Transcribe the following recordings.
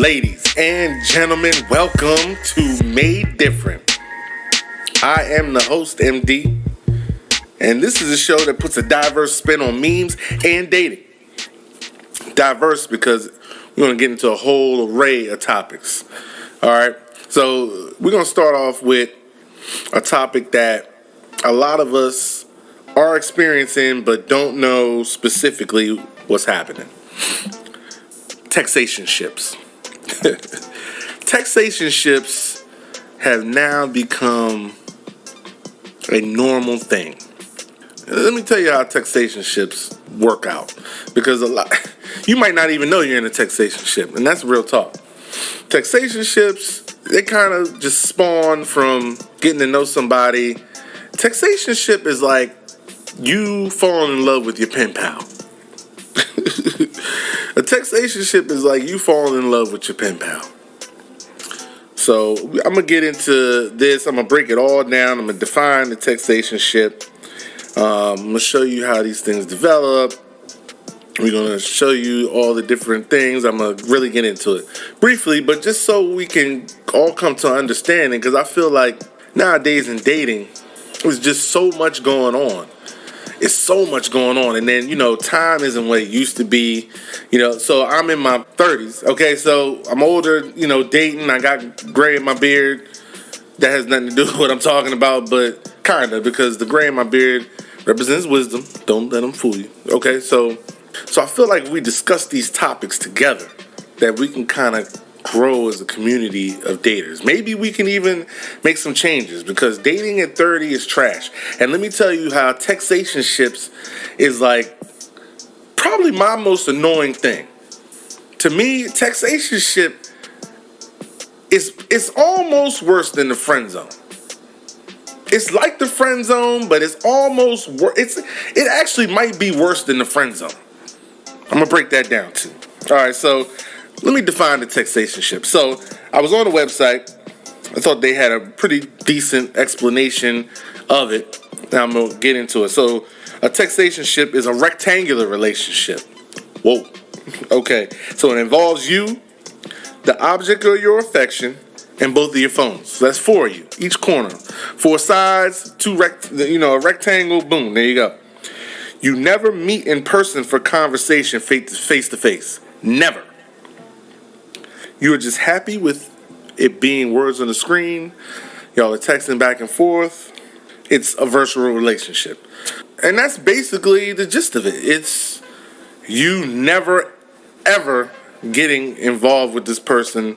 Ladies and gentlemen, welcome to Made Different. I am the host, MD, and this is a show that puts a diverse spin on memes and dating. Diverse because we're going to get into a whole array of topics. All right, so we're going to start off with a topic that a lot of us are experiencing but don't know specifically what's happening. Textationships. Textationships have now become a normal thing. Let me tell you how textationships work out, because you might not even know you're in a textationship, and that's real talk. Textationships, they kind of just spawn from getting to know somebody. Textationship is like you falling in love with your pen pal. A textationship is like you falling in love with your pen pal. So I'm going to get into this. I'm going to break it all down. I'm going to define the textationship. I'm going to show you how these things develop. We're going to show you all the different things. I'm going to really get into it briefly, but just so we can all come to an understanding, because I feel like nowadays in dating, there's just so much going on. It's so much going on. And then, time isn't what it used to be. So I'm in my 30s. Okay, so I'm older, dating. I got gray in my beard. That has nothing to do with what I'm talking about, but kind of, because the gray in my beard represents wisdom. Don't let them fool you. Okay, so I feel like we discuss these topics together, that we can kind of grow as a community of daters. Maybe we can even make some changes, because dating at 30 is trash. And let me tell you how textationships is like probably my most annoying thing. To me, textationship is almost worse than the friend zone. It's like the friend zone, but it's almost it actually might be worse than the friend zone. I'm gonna break that down too. All right, so let me define the textationship. So I was on the website. I thought they had a pretty decent explanation of it. Now I'm going to get into it. So a textationship is a rectangular relationship. Whoa. Okay. So it involves you, the object of your affection, and both of your phones. So that's 4 of you, each corner. 4 sides, a rectangle, boom, there you go. You never meet in person for conversation face to face. Never. You're just happy with it being words on the screen. Y'all are texting back and forth. It's a virtual relationship. And that's basically the gist of it. It's you never, ever getting involved with this person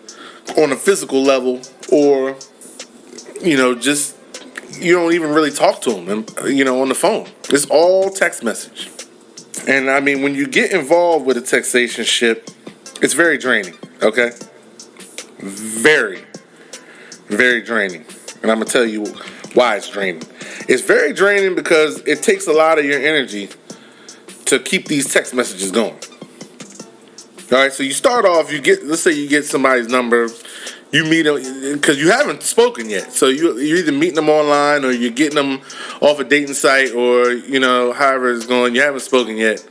on a physical level, or, just you don't even really talk to them, on the phone. It's all text message. And I mean, when you get involved with a textationship, it's very draining, okay? Very, very draining. And I'm going to tell you why it's draining. It's very draining because it takes a lot of your energy to keep these text messages going. All right, so you start off, let's say you get somebody's number, you meet them, because you haven't spoken yet. So you're either meeting them online, or you're getting them off a dating site, or, however it's going, you haven't spoken yet.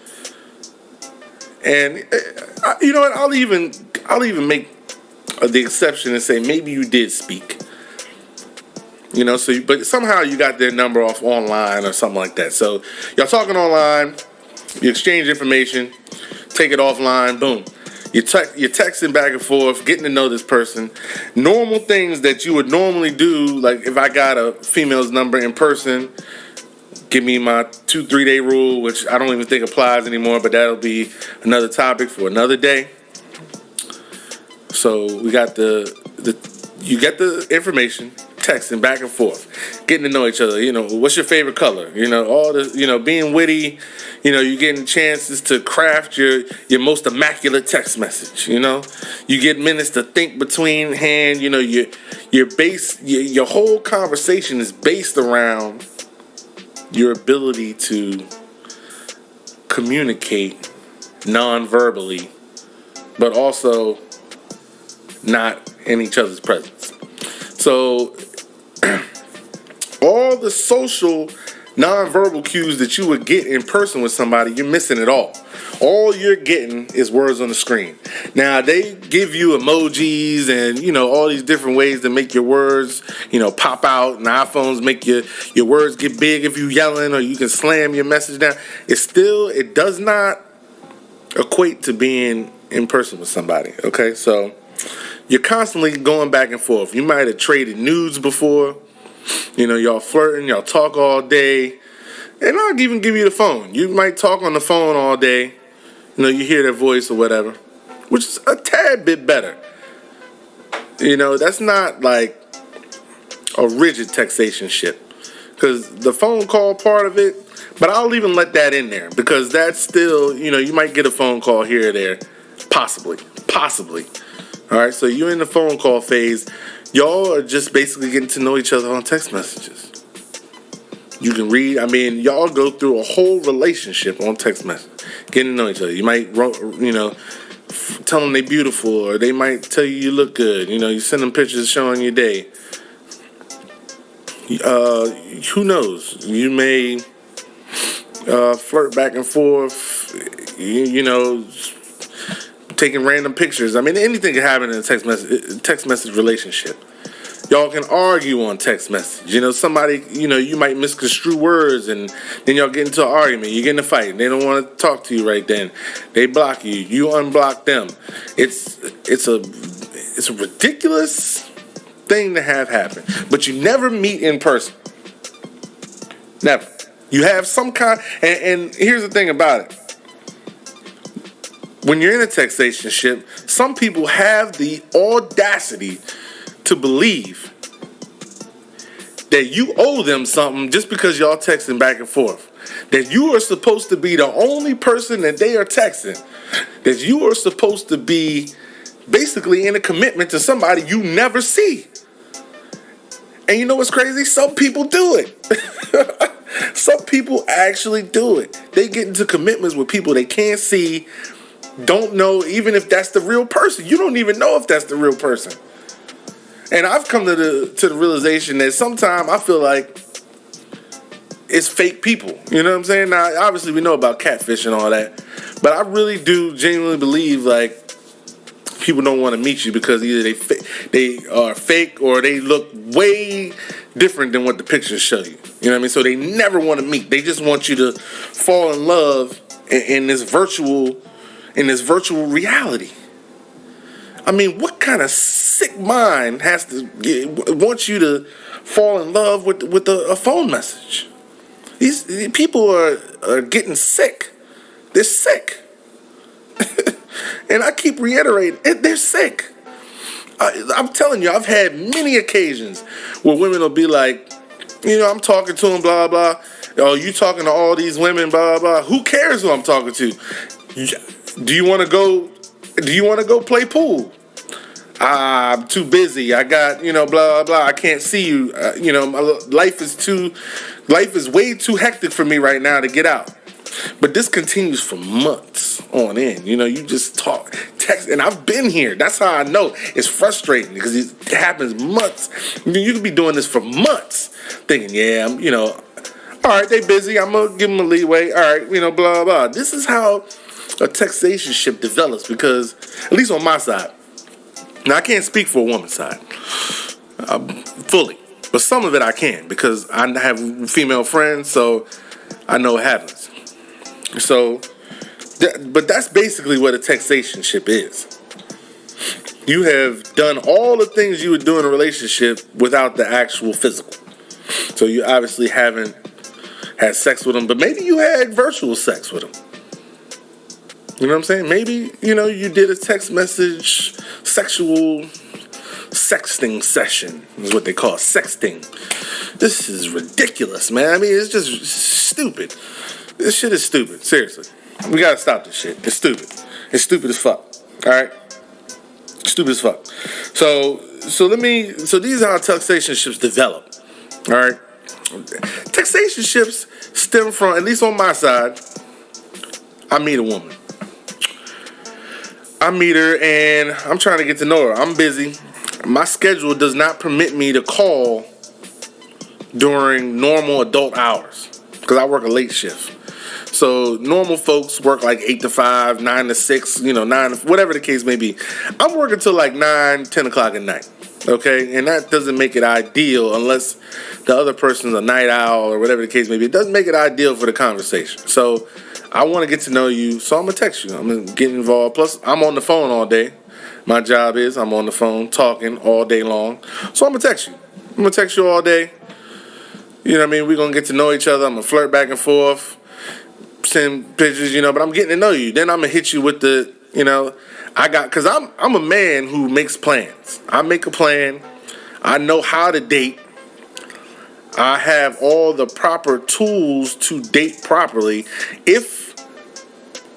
And you know what, I'll even make the exception and say maybe you did speak, but somehow you got their number off online or something like that. So y'all talking online, you exchange information, take it offline, boom. You're texting back and forth, getting to know this person. Normal things that you would normally do, like if I got a female's number in person, give me my 2-3 day rule, which I don't even think applies anymore, but that'll be another topic for another day. So we got you get the information, texting back and forth, getting to know each other. What's your favorite color? All this, being witty. You're getting chances to craft your most immaculate text message. You get minutes to think between hand. Your whole conversation is based around your ability to communicate non-verbally, but also not in each other's presence. So all the social nonverbal cues that you would get in person with somebody, you're missing it all. All you're getting is words on the screen. Now, they give you emojis and, all these different ways to make your words, pop out. And iPhones make your words get big if you're yelling, or you can slam your message down. It does not equate to being in person with somebody, okay? So you're constantly going back and forth. You might have traded nudes before. Y'all flirting, y'all talk all day. And I'll even give you the phone. You might talk on the phone all day. You hear their voice or whatever, which is a tad bit better. That's not like a rigid textationship, because the phone call part of it, but I'll even let that in there, because that's still, you might get a phone call here or there, possibly. All right, so you're in the phone call phase. Y'all are just basically getting to know each other on text messages. You can read, y'all go through a whole relationship on text message, getting to know each other. You might, tell them they're beautiful, or they might tell you look good. You send them pictures showing your day. Who knows? You may flirt back and forth, taking random pictures. Anything can happen in a text message relationship. Y'all can argue on text message. Somebody, you might misconstrue words, and then y'all get into an argument. You get in a fight. They don't want to talk to you right then. They block you. You unblock them. It's a ridiculous thing to have happen. But you never meet in person. Never. You have some kind, and here's the thing about it. When you're in a textationship, some people have the audacity to believe that you owe them something just because y'all texting back and forth. That you are supposed to be the only person that they are texting. That you are supposed to be basically in a commitment to somebody you never see. And you know what's crazy? Some people do it. Some people actually do it. They get into commitments with people they can't see, don't know even if that's the real person. You don't even know if that's the real person. And I've come to the realization that sometimes I feel like it's fake people. You know what I'm saying? Now, obviously, we know about catfish and all that. But I really do genuinely believe, like, people don't want to meet you because either they are fake or they look way different than what the pictures show you. You know what I mean? So they never want to meet. They just want you to fall in love in this virtual reality. What kind of sick mind wants you to fall in love with a phone message? These people are getting sick. They're sick. And I keep reiterating, they're sick. I'm telling you, I've had many occasions where women will be like, I'm talking to them, blah, blah. Oh, you talking to all these women, blah, blah. Who cares who I'm talking to? Do you want to go play pool? I'm too busy. I got, blah, blah. I can't see you. My life is way too hectic for me right now to get out. But this continues for months on end. You just talk, text, and I've been here. That's how I know it's frustrating, because it happens months. You could be doing this for months, thinking, all right, they busy. I'm gonna give them a leeway. All right, blah, blah. This is how a textationship develops, because at least on my side. Now, I can't speak for a woman's side fully, but some of it I can, because I have female friends, so I know what happens. So, but that's basically what a textationship is. You have done all the things you would do in a relationship without the actual physical. So you obviously haven't had sex with them, but maybe you had virtual sex with them. You know what I'm saying? Maybe, you did a text message sexual sexting session is what they call sexting. This is ridiculous, man. It's just stupid. This shit is stupid. Seriously. We gotta stop this shit. It's stupid. It's stupid as fuck. Alright? Stupid as fuck. So these are how textationships develop. Alright? Textationships stem from, at least on my side, I meet a woman. I meet her and I'm trying to get to know her. I'm busy. My schedule does not permit me to call during normal adult hours, because I work a late shift. So normal folks work like 8 to 5, 9 to 6, 9, whatever the case may be. I'm working till like 9, 10 o'clock at night. Okay, and that doesn't make it ideal unless the other person's a night owl or whatever the case may be. It doesn't make it ideal for the conversation. So I want to get to know you, so I'm going to text you. I'm going to get involved. Plus, I'm on the phone all day. My job is I'm on the phone talking all day long. So I'm going to text you. I'm going to text you all day. You know what I mean? We're going to get to know each other. I'm going to flirt back and forth, send pictures, but I'm getting to know you. Then I'm going to hit you with the, because I'm a man who makes plans. I make a plan. I know how to date. I have all the proper tools to date properly. If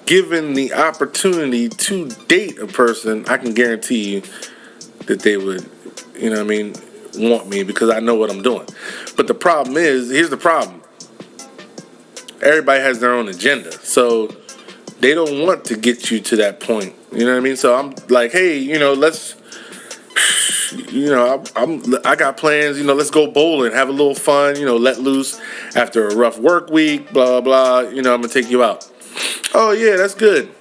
given the opportunity to date a person, I can guarantee you that they would, want me because I know what I'm doing. But the problem is, here's the problem. Everybody has their own agenda. So they don't want to get you to that point. You know what I mean? So I'm like, hey, let's, I got plans, let's go bowling, have a little fun, let loose after a rough work week, blah, blah, I'm going to take you out. Oh, yeah, that's good.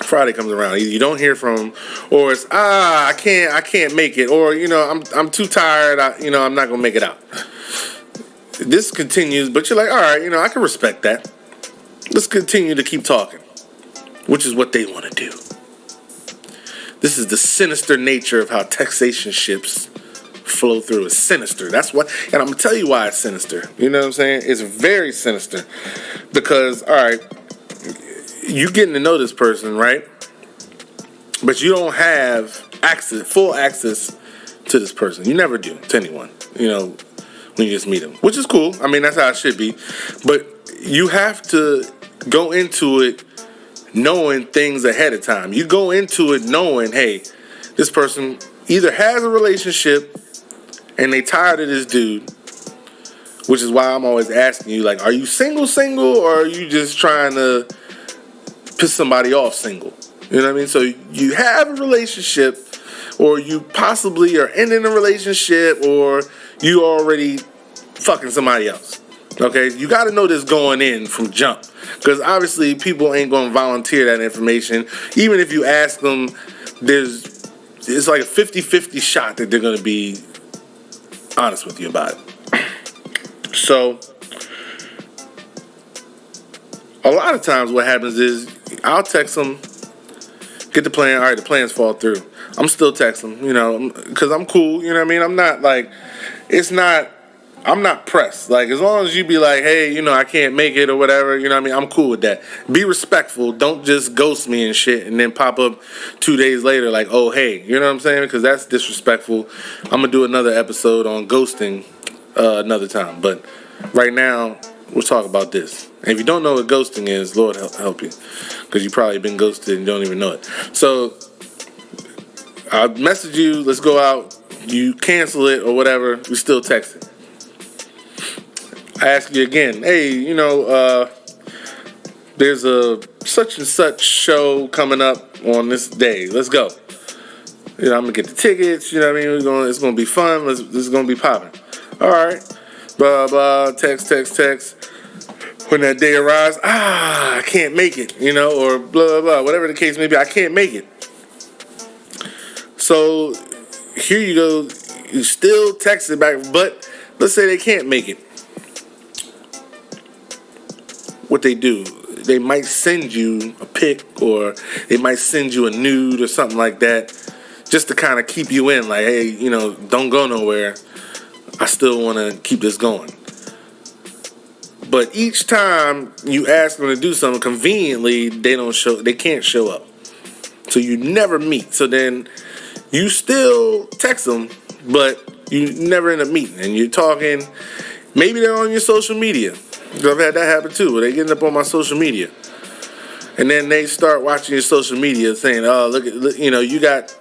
Friday comes around. Either you don't hear from them, or it's, I can't make it, or, I'm too tired, I'm not going to make it out. This continues, but you're like, all right, I can respect that. Let's continue to keep talking, which is what they want to do. This is the sinister nature of how Textationships flow through. It's sinister. That's what, and I'm going to tell you why it's sinister. You know what I'm saying? It's very sinister. Because, all right, you getting to know this person, right? But you don't have full access to this person. You never do to anyone, when you just meet them. Which is cool. I mean, that's how it should be. But you have to go into it knowing things ahead of time. You go into it knowing, hey, this person either has a relationship and they tired of this dude, which is why I'm always asking you, like, are you single, or are you just trying to piss somebody off single? You know what I mean? So you have a relationship, or you possibly are ending a relationship, or you already fucking somebody else. Okay, you got to know this going in from jump, because obviously people ain't going to volunteer that information. Even if you ask them, it's like a 50-50 shot that they're going to be honest with you about it. So a lot of times what happens is I'll text them, get the plan. All right, the plans fall through. I'm still texting them, because I'm cool. You know what I mean? I'm not like, I'm not pressed. Like, as long as you be like, hey, I can't make it or whatever, you know what I mean? I'm cool with that. Be respectful. Don't just ghost me and shit and then pop up 2 days later like, oh, hey. You know what I'm saying? Because that's disrespectful. I'm going to do another episode on ghosting another time. But right now, we'll talk about this. And if you don't know what ghosting is, Lord help you. Because you've probably been ghosted and don't even know it. So, I'll message you. Let's go out. You cancel it or whatever. We still texting. I ask you again, hey, there's a such and such show coming up on this day. Let's go. I'm gonna get the tickets. You know what I mean? It's gonna be fun. This is gonna be popping. All right. Blah blah. Text. When that day arrives, I can't make it. Or blah blah blah. Whatever the case may be, I can't make it. So here you go. You still text it back, but let's say they can't make it. What they do, they might send you a pic, or they might send you a nude or something like that, just to kind of keep you in, like, hey, don't go nowhere. I still want to keep this going. But each time you ask them to do something, conveniently, they can't show up. So you never meet. So then you still text them, but you never end up meeting. And you're talking, maybe they're on your social media. I've had that happen too, where they getting up on my social media. And then they start watching your social media saying, oh, look, you got,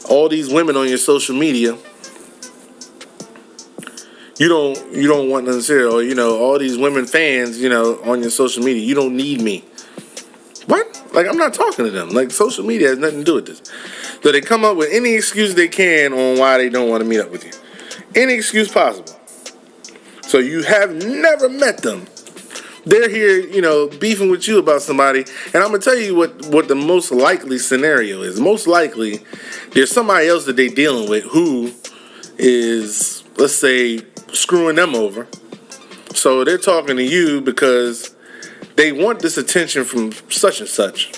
all these women on your social media. You don't want necessarily, or, all these women fans, on your social media. You don't need me. What? Like, I'm not talking to them. Like, social media has nothing to do with this. So they come up with any excuse they can on why they don't want to meet up with you. Any excuse possible. So you have never met them, they're here, beefing with you about somebody. And I'm gonna tell you what the most likely scenario is. Most likely, there's somebody else that they're dealing with who is, let's say, screwing them over. So they're talking to you because they want this attention from such and such.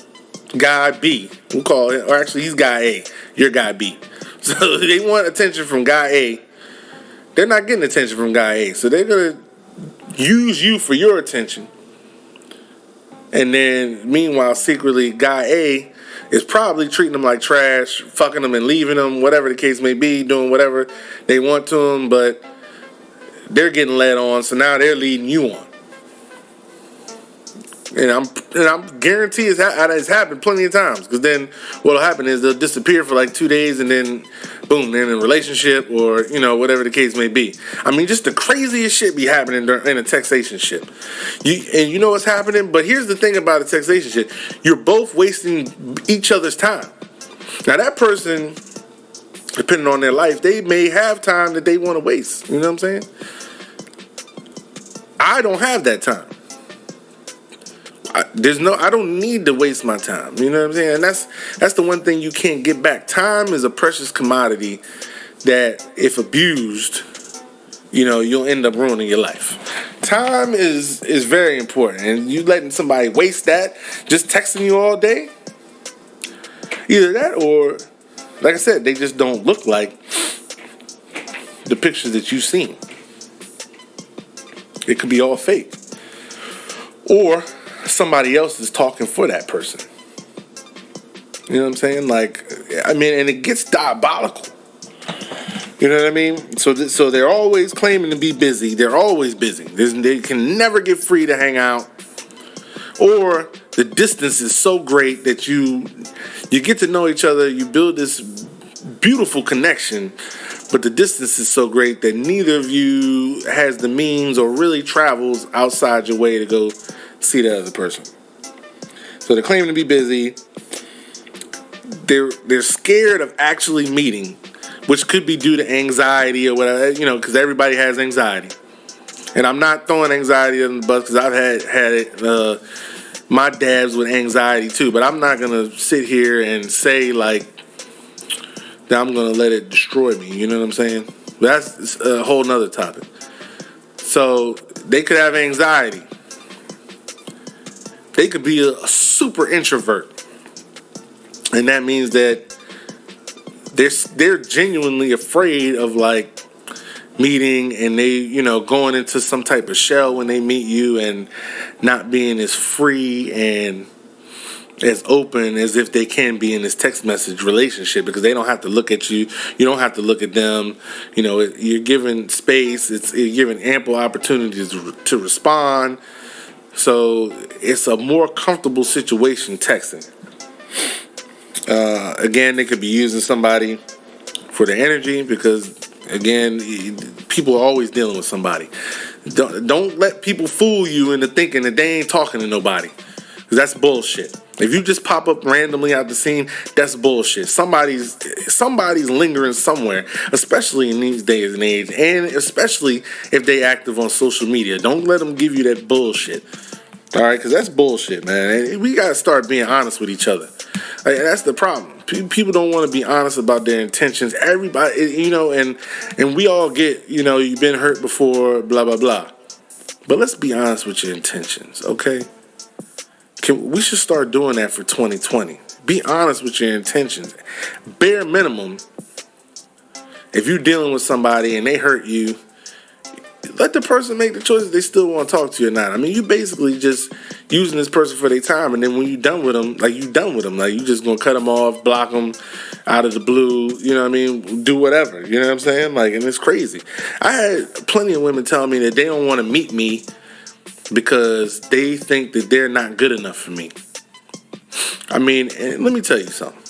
Guy B, we'll call it, or actually he's guy A, you're guy B. So they want attention from guy A. They're not getting attention from guy A. So they're going to use you for your attention. And then, meanwhile, secretly, guy A is probably treating them like trash, fucking them and leaving them, whatever the case may be, doing whatever they want to them, but they're getting led on, so now they're leading you on. And I'm guarantee it's happened plenty of times. Because then what'll happen is they'll disappear for like 2 days and then boom, they're in a relationship or whatever the case may be. I mean, just the craziest shit be happening in a textationship. You know what's happening? But here's the thing about a textationship: you're both wasting each other's time. Now that person, depending on their life, they may have time that they want to waste. You know what I'm saying? I don't have that time. I don't need to waste my time. You know what I'm saying? And that's the one thing you can't get back. Time is a precious commodity that, if abused, you'll end up ruining your life. Time is very important, and you letting somebody waste that just texting you all day. Either that, or like I said, they just don't look like the pictures that you've seen. It could be all fake, or somebody else is talking for that person. You know what I'm saying? And it gets diabolical. You know what I mean? So they're always claiming to be busy. They're always busy. They can never get free to hang out. Or the distance is so great that you get to know each other. You build this beautiful connection, but the distance is so great that neither of you has the means or really travels outside your way to go see the other person. So they're claiming to be busy. They're scared of actually meeting, which could be due to anxiety or whatever, because everybody has anxiety. And I'm not throwing anxiety on the bus, because I've had it. My dad's with anxiety too, but I'm not gonna sit here and say that I'm gonna let it destroy me. You know what I'm saying? That's a whole nother topic. So they could have anxiety. They could be a super introvert, and that means that they're genuinely afraid of meeting, and they going into some type of shell when they meet you, and not being as free and as open as if they can be in this text message relationship, because they don't have to look at you, you don't have to look at them. You're given space, you're given ample opportunities to respond. So it's a more comfortable situation texting. Again, they could be using somebody for their energy, because again, people are always dealing with somebody. Don't let people fool you into thinking that they ain't talking to nobody, because that's bullshit. If you just pop up randomly out the scene, that's bullshit. Somebody's lingering somewhere, especially in these days and age, and especially if they active on social media. Don't let them give you that bullshit. All right, because that's bullshit, man. We got to start being honest with each other. That's the problem. People don't want to be honest about their intentions. Everybody, and we all get, you've been hurt before, blah, blah, blah. But let's be honest with your intentions, okay? We should start doing that for 2020. Be honest with your intentions. Bare minimum, if you're dealing with somebody and they hurt you, let the person make the choice if they still want to talk to you or not. I mean, you basically just using this person for their time, and then when you're done with them, you done with them. You just gonna cut them off, block them out of the blue, you know what I mean? Do whatever, you know what I'm saying? And it's crazy. I had plenty of women tell me that they don't want to meet me because they think that they're not good enough for me. I mean, and let me tell you something.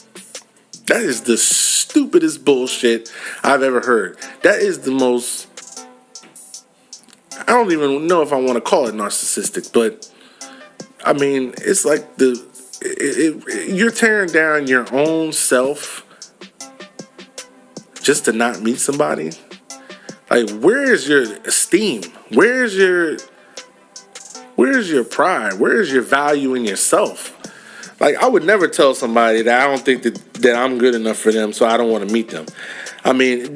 That is the stupidest bullshit I've ever heard. That is the most... I don't even know if I want to call it narcissistic, but I mean, it's like you're tearing down your own self just to not meet somebody. Where is your esteem? Where is your Where's your pride? Where's your value in yourself? Like, I would never tell somebody that I don't think that I'm good enough for them, so I don't want to meet them. I mean,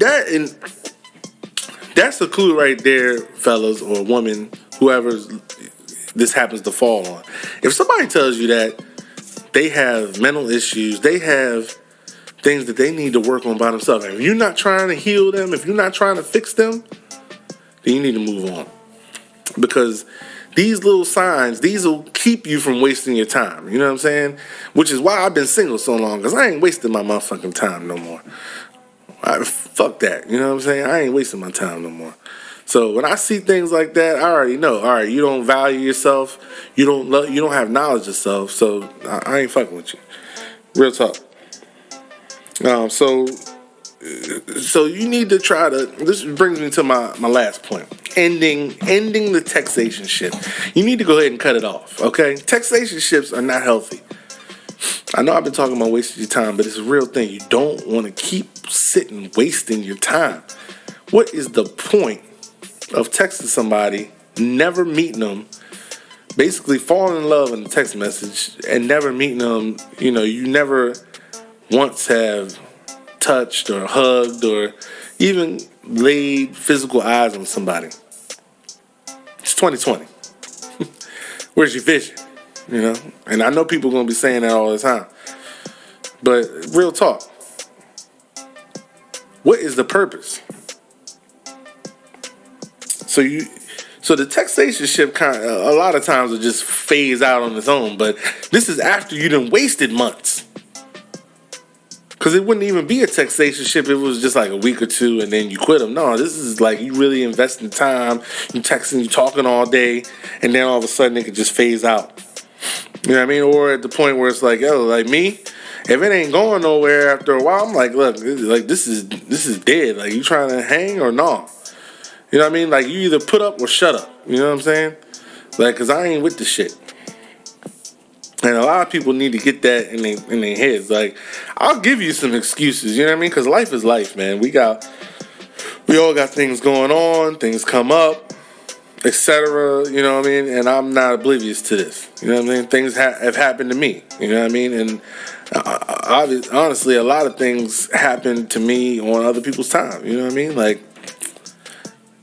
that's a clue right there, fellas or women, whoever this happens to fall on. If somebody tells you that they have mental issues, they have things that they need to work on by themselves, and if you're not trying to heal them, if you're not trying to fix them, then you need to move on. Because these little signs, these will keep you from wasting your time. You know what I'm saying? Which is why I've been single so long, because I ain't wasting my motherfucking time no more. Fuck that. You know what I'm saying? I ain't wasting my time no more. So when I see things like that, I already know. All right, you don't value yourself. You don't have knowledge of self. So I ain't fucking with you. Real talk. So you need to try to. This brings me to my last point. Ending the textationship. You need to go ahead and cut it off. Okay, textationships are not healthy. I know I've been talking about wasting your time, but it's a real thing. You don't want to keep sitting wasting your time. What is the point of texting somebody, never meeting them, basically falling in love in a text message, and never meeting them? You know, you never once have touched or hugged or even laid physical eyes on somebody. It's 2020. Where's your vision? You know, and I know people are going to be saying that all the time, but real talk, what is the purpose? So the textationship a lot of times will just phase out on its own, but this is after you done wasted months. Because it wouldn't even be a textationship if it was just like a week or two and then you quit them. No, this is like you really invest in time, you texting, you talking all day, and then all of a sudden it could just phase out. You know what I mean? Or at the point where it's like, yo, like me, if it ain't going nowhere after a while, I'm like, look, this is dead. Like, you trying to hang or no? You know what I mean? Like, you either put up or shut up. You know what I'm saying? Like, because I ain't with the shit. And a lot of people need to get that in their heads. Like, I'll give you some excuses, you know what I mean? Because life is life, man. We all got things going on, things come up, etc. You know what I mean? And I'm not oblivious to this. You know what I mean? Things have happened to me. You know what I mean? And honestly, a lot of things happen to me on other people's time. You know what I mean? Like,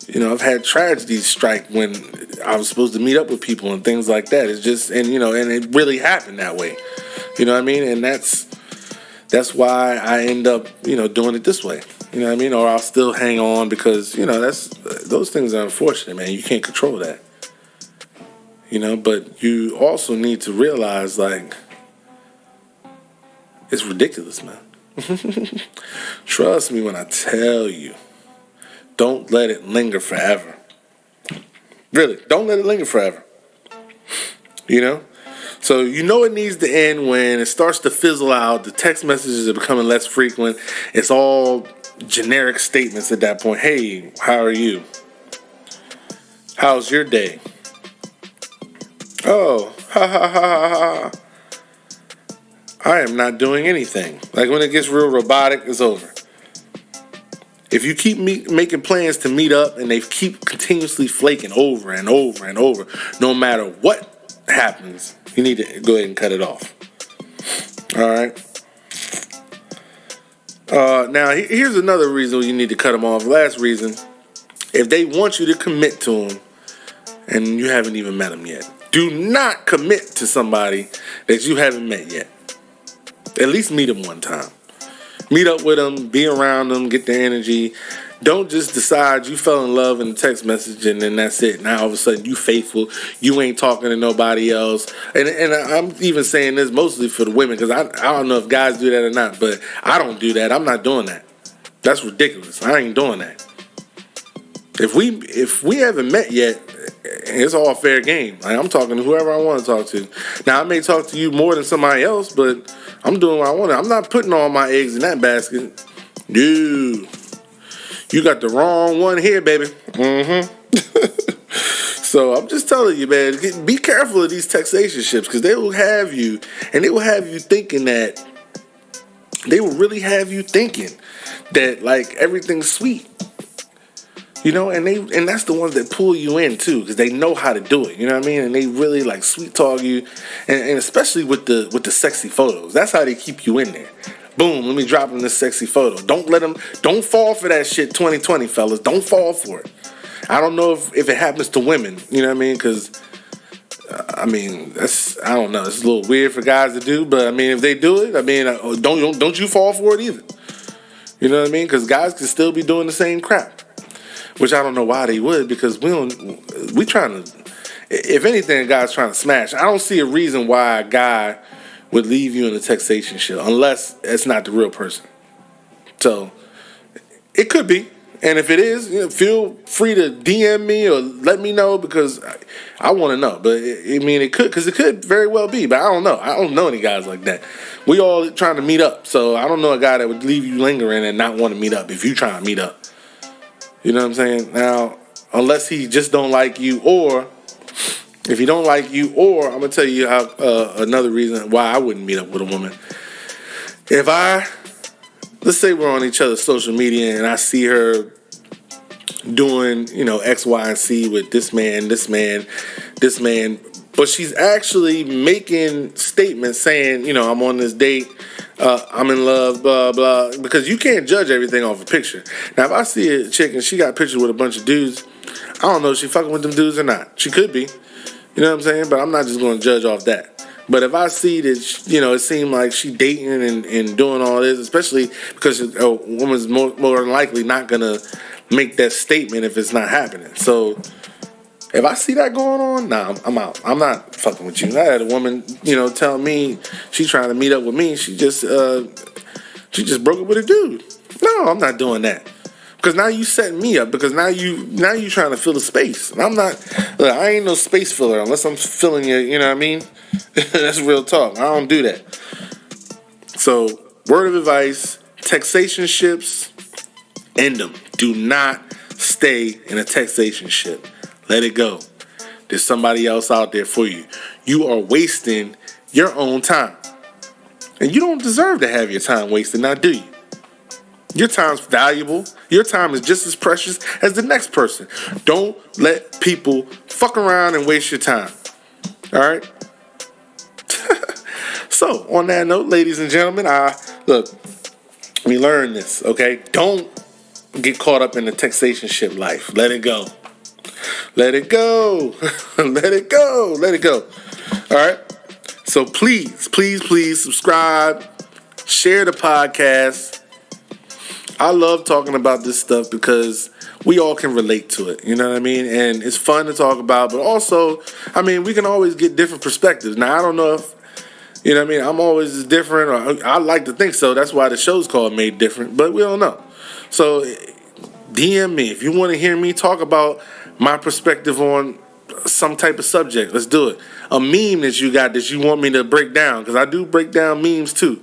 you know, I've had tragedies strike when I was supposed to meet up with people and things like that. It's just, and you know, and it really happened that way. You know what I mean? And that's why I end up, you know, doing it this way. You know what I mean? Or I'll still hang on because, you know, those things are unfortunate, man. You can't control that. You know, but you also need to realize, like, it's ridiculous, man. Trust me when I tell you. Don't let it linger forever. Really, don't let it linger forever. You know? So you know it needs to end when it starts to fizzle out. The text messages are becoming less frequent. It's all generic statements at that point. Hey, how are you? How's your day? Oh, ha ha ha ha ha. I am not doing anything. Like, when it gets real robotic, it's over. If you keep making plans to meet up and they keep continuously flaking over and over and over, no matter what happens, you need to go ahead and cut it off. All right? Now, here's another reason you need to cut them off. Last reason, if they want you to commit to them and you haven't even met them yet, do not commit to somebody that you haven't met yet. At least meet them one time. Meet up with them, be around them, get their energy. Don't just decide you fell in love in a text message and then that's it. Now all of a sudden you faithful, you ain't talking to nobody else. And I'm even saying this mostly for the women because I don't know if guys do that or not, but I don't do that. I'm not doing that. That's ridiculous. I ain't doing that. If we haven't met yet, it's all fair game. Like, I'm talking to whoever I want to talk to. Now I may talk to you more than somebody else, but I'm doing what I want to. I'm not putting all my eggs in that basket. Dude, you got the wrong one here, baby. So I'm just telling you, man, be careful of these textationships because they will have you, and they will have you thinking that, they will really have you thinking that, like, everything's sweet. And that's the ones that pull you in too, because they know how to do it. You know what I mean? And they really like sweet talk you, and especially with the sexy photos. That's how they keep you in there. Boom, let me drop them this sexy photo. Don't fall for that shit 2020, fellas. Don't fall for it. I don't know if it happens to women, you know what I mean? Because, I don't know. It's a little weird for guys to do, but, if they do it, don't you fall for it either. You know what I mean? Because guys can still be doing the same crap, which I don't know why they would, because we trying to, if anything, a guy's trying to smash. I don't see a reason why a guy would leave you in a textationship unless it's not the real person. So it could be, and if it is, feel free to DM me or let me know, because I want to know. But it could very well be, but I don't know. I don't know any guys like that. We all trying to meet up, so I don't know a guy that would leave you lingering and not want to meet up if you trying to meet up. You know what I'm saying? Now, unless he just don't like you, or if he don't like you, or I'm gonna tell you how another reason why I wouldn't meet up with a woman. Let's say we're on each other's social media and I see her doing, X, Y, and Z with this man, but she's actually making statements saying, I'm on this date, I'm in love, blah, blah, because you can't judge everything off a picture. Now, if I see a chick and she got pictures with a bunch of dudes, I don't know if she fucking with them dudes or not. She could be. You know what I'm saying? But I'm not just going to judge off that. But if I see that, it seemed like she dating and doing all this, especially because a woman's more than likely not going to make that statement if it's not happening. So if I see that going on, nah, I'm out. I'm not fucking with you. I had a woman, tell me she's trying to meet up with me. She just broke up with a dude. No, I'm not doing that. Because now you setting me up. Because now you trying to fill the space. And I ain't no space filler unless I'm filling you. You know what I mean? That's real talk. I don't do that. So, word of advice: textationships, end them. Do not stay in a textationship. Let it go. There's somebody else out there for you. You are wasting your own time, and you don't deserve to have your time wasted. Now, do you? Your time's valuable. Your time is just as precious as the next person. Don't let people fuck around and waste your time. All right? So, on that note, ladies and gentlemen, we learned this, okay? Don't get caught up in the textationship life. Let it go. Let it go. Let it go. Let it go. All right? So, please, please, please subscribe. Share the podcast. I love talking about this stuff because we all can relate to it, you know what I mean? And it's fun to talk about, but also, we can always get different perspectives. Now, I don't know if, I'm always different, or I like to think so. That's why the show's called Made Different, but we don't know. So, DM me if you want to hear me talk about my perspective on some type of subject. Let's do it. A meme that you got that you want me to break down, because I do break down memes too.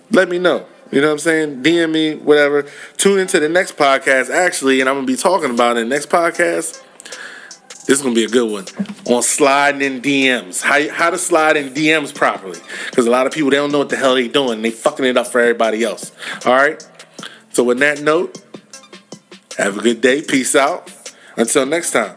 Let me know. You know what I'm saying? DM me, whatever. Tune into the next podcast, actually, and I'm going to be talking about it in the next podcast. This is going to be a good one. On sliding in DMs. How to slide in DMs properly. Because a lot of people, they don't know what the hell they doing. They fucking it up for everybody else. All right? So with that note, have a good day. Peace out. Until next time.